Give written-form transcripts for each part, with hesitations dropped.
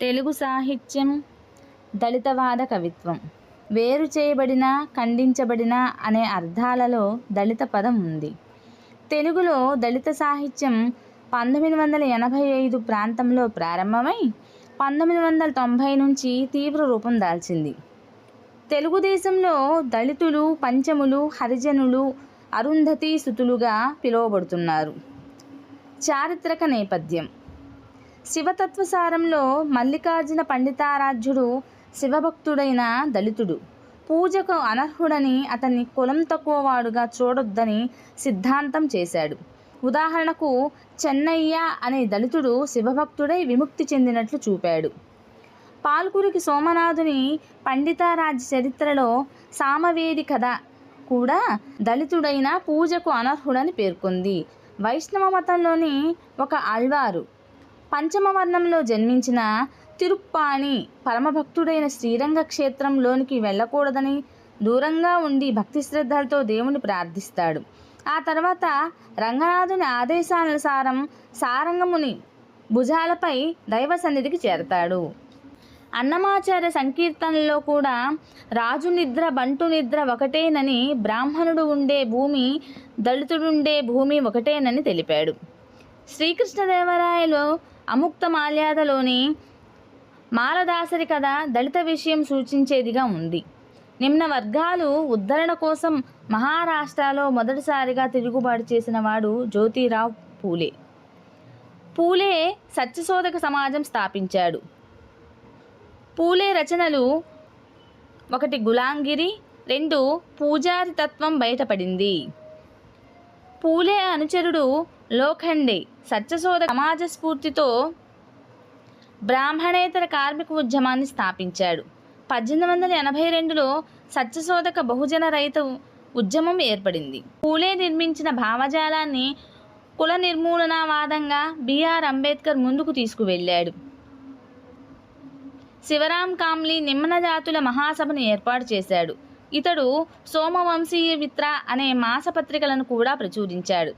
తెలుగు సాహిత్యం దళితవాద కవిత్వం. వేరు చేయబడిన, ఖండించబడిన అనే అర్థాలలో దళిత పదం ఉంది. తెలుగులో దళిత సాహిత్యం 1985 ప్రాంతంలో ప్రారంభమై 1990 నుంచి తీవ్ర రూపం దాల్చింది. తెలుగుదేశంలో దళితులు పంచములు, హరిజనులు అరుంధతీ సుతులుగా పిలువబడుతున్నారు. చారిత్రక నేపథ్యం. శివతత్వసారంలో మల్లికార్జున పండితారాధ్యుడు శివభక్తుడైన దళితుడు. పూజకు అనర్హుడని, అతన్ని కులం తక్కువవాడుగా చూడొద్దని సిద్ధాంతం చేశాడు. ఉదాహరణకు చెన్నయ్య అనే దళితుడు శివభక్తుడై విముక్తి చెందినట్లు చూపాడు. పాల్కురికి సోమనాథుని పండితారాధ్య చరిత్రలో సామవేది కథ కూడా దళితుడైన పూజకు అనర్హుడని పేర్కొంది. వైష్ణవ మతంలోని ఒక ఆళ్వారు పంచమవర్ణంలో జన్మించిన తిరుప్పాణి పరమభక్తుడైన శ్రీరంగ క్షేత్రంలోనికి వెళ్ళకూడదని దూరంగా ఉండి భక్తి శ్రద్ధలతో దేవుని ప్రార్థిస్తాడు. ఆ తర్వాత రంగనాథుని ఆదేశానుసారం సారంగముని భుజాలపై దైవ సన్నిధికి చేరతాడు. అన్నమాచార్య సంకీర్తనలో కూడా రాజు నిద్ర బంటు నిద్ర ఒకటేనని, బ్రాహ్మణుడు ఉండే భూమి దళితుడుండే భూమి ఒకటేనని తెలిపాడు. శ్రీకృష్ణదేవరాయలు అముక్తమాల్యాదలోని మాలదాసరి కథ దళిత విషయం సూచించేదిగా ఉంది. నిమ్న వర్గాలు ఉద్ధరణ కోసం మహారాష్ట్రలో మొదటిసారిగా తిరుగుబాటు చేసిన వాడు జ్యోతిరావు పూలే. పూలే సత్యశోధక సమాజం స్థాపించాడు. పూలే రచనలు 1 గులాంగిరి, 2 పూజారి తత్వం బయటపడింది. పూలే అనుచరుడు లోఖండే సత్యశోధక సమాజ స్ఫూర్తితో బ్రాహ్మణేతర కార్మిక ఉద్యమాన్ని స్థాపించాడు. 1882లో సత్యశోధక బహుజన రైతు ఉద్యమం ఏర్పడింది. పూలే నిర్మించిన భావజాలాన్ని కుల నిర్మూలనావాదంగా బిఆర్ అంబేద్కర్ ముందుకు తీసుకువెళ్ళాడు. శివరాం కామ్లీ నిమ్న జాతుల మహాసభను ఏర్పాటు చేశాడు. ఇతడు సోమవంశీయ మిత్ర అనే మాసపత్రికలను కూడా ప్రచురించాడు.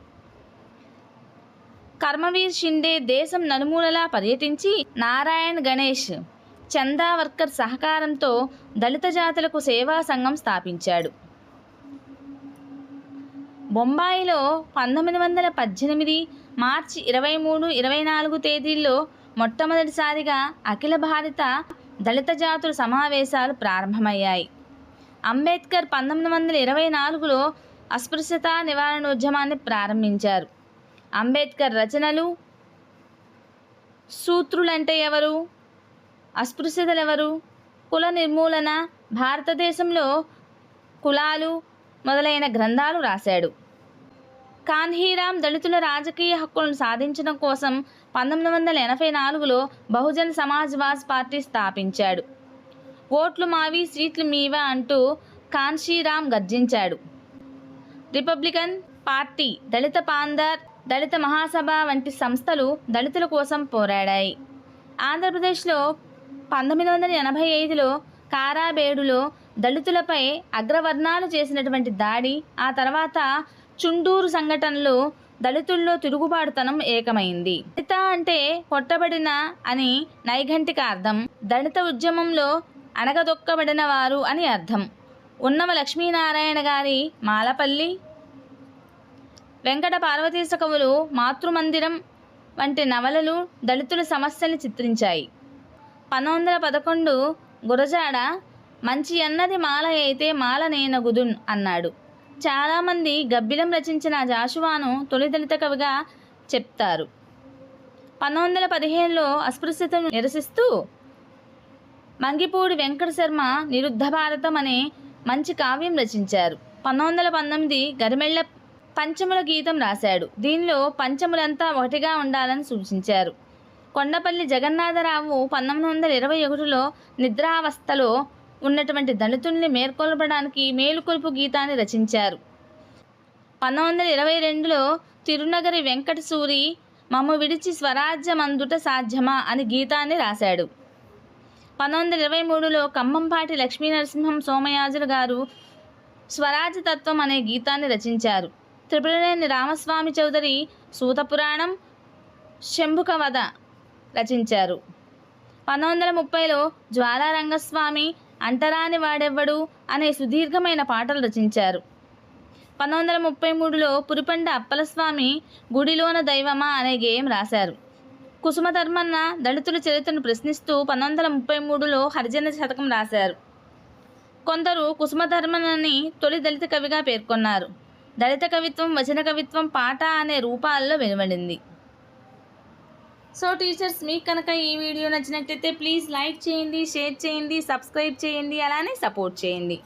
కర్మవీర్ షిండే దేశం నలుమూలలా పర్యటించి నారాయణ్ గణేష్ చందావర్కర్ సహకారంతో దళిత జాతులకు సేవా సంఘం స్థాపించాడు. బొంబాయిలో 1918 మార్చి 23, 24 తేదీల్లో మొట్టమొదటిసారిగా అఖిల భారత దళిత జాతుల సమావేశాలు ప్రారంభమయ్యాయి. అంబేద్కర్ 1924లో అస్పృశ్యత నివారణోద్యమాన్ని ప్రారంభించారు. అంబేద్కర్ రచనలు. సూత్రులంటే ఎవరు, అస్పృశ్యతలెవరు, కుల నిర్మూలన, భారతదేశంలో కులాలు మొదలైన గ్రంథాలు రాశాడు. కాన్హీరాం దళితుల రాజకీయ హక్కులను సాధించడం కోసం 1984లో బహుజన్ సమాజ్వాద్ పార్టీ స్థాపించాడు. ఓట్లు మావి సీట్లు మీవా అంటూ కాన్షీరాం గర్జించాడు. రిపబ్లికన్ పార్టీ, దళిత పాందర్, దళిత మహాసభ వంటి సంస్థలు దళితుల కోసం పోరాడాయి. ఆంధ్రప్రదేశ్లో 1985లో కారాబేడులో దళితులపై అగ్రవర్ణాలు చేసినటువంటి దాడి, ఆ తర్వాత చుండూరు సంఘటనలు దళితుల్లో తిరుగుబాటుతనం ఏకమైంది. దళిత అంటే కొట్టబడిన అని నైఘంటిక అర్థం. దళిత ఉద్యమంలో అణగదొక్కబడిన వారు అని అర్థం. ఉన్నమ లక్ష్మీనారాయణ గారి మాలపల్లి, వెంకట పార్వతీశ కవులు మాతృమందిరం వంటి నవలలు దళితుల సమస్యల్ని చిత్రించాయి. 1911 గురజాడ మంచి అన్నది మాల అయితే మాల నేనగుదున్ అన్నాడు. చాలామంది గబ్బిలం రచించిన జాషువాను తొలి దళిత కవిగా చెప్తారు. 1915లో అస్పృశ్యతను నిరసిస్తూ మంగిపూడి వెంకట శర్మ నిరుద్ధ భారతం అనే మంచి కావ్యం రచించారు. 1919 గరిమెళ్ళ పంచముల గీతం రాశాడు. దీనిలో పంచములంతా ఒకటిగా ఉండాలని సూచించారు. కొండపల్లి జగన్నాథరావు 1921లో నిద్రావస్థలో ఉన్నటువంటి దళితుల్ని మేల్కొల్పడానికి మేలుకొల్పు గీతాన్ని రచించారు. 1922లో తిరునగరి వెంకట సూరి మమ్ము విడిచి స్వరాజ్యమందుట సాధ్యమా అని గీతాన్ని రాశాడు. 1923లో కంభంపాటి లక్ష్మీనరసింహం సోమయాజులు గారు స్వరాజ్యతత్వం అనే గీతాన్ని రచించారు. త్రిపురనేని రామస్వామి చౌదరి సూతపురాణం, శంభుక వధ రచించారు. 1930లో జ్వాలారంగస్వామి అంటరాని వాడెవ్వడు అనే సుదీర్ఘమైన పాటలు రచించారు. 1933లో పురిపండ అప్పలస్వామి గుడిలోన దైవమా అనే గేయం రాశారు. కుసుమధర్మన్న దళితుల చరిత్రను ప్రశ్నిస్తూ 1933లో హరిజన శతకం రాశారు. కొందరు కుసుమధర్మన్నని తొలి దళిత కవిగా పేర్కొన్నారు. దళిత కవిత్వం వచన కవిత్వం పాట అనే రూపాల్లో వెలువడింది. సో టీచర్స్, మీకు కనుక ఈ వీడియో నచ్చినట్లయితే ప్లీజ్ లైక్ చేయండి, షేర్ చేయండి, సబ్స్క్రైబ్ చేయండి, అలానే సపోర్ట్ చేయండి.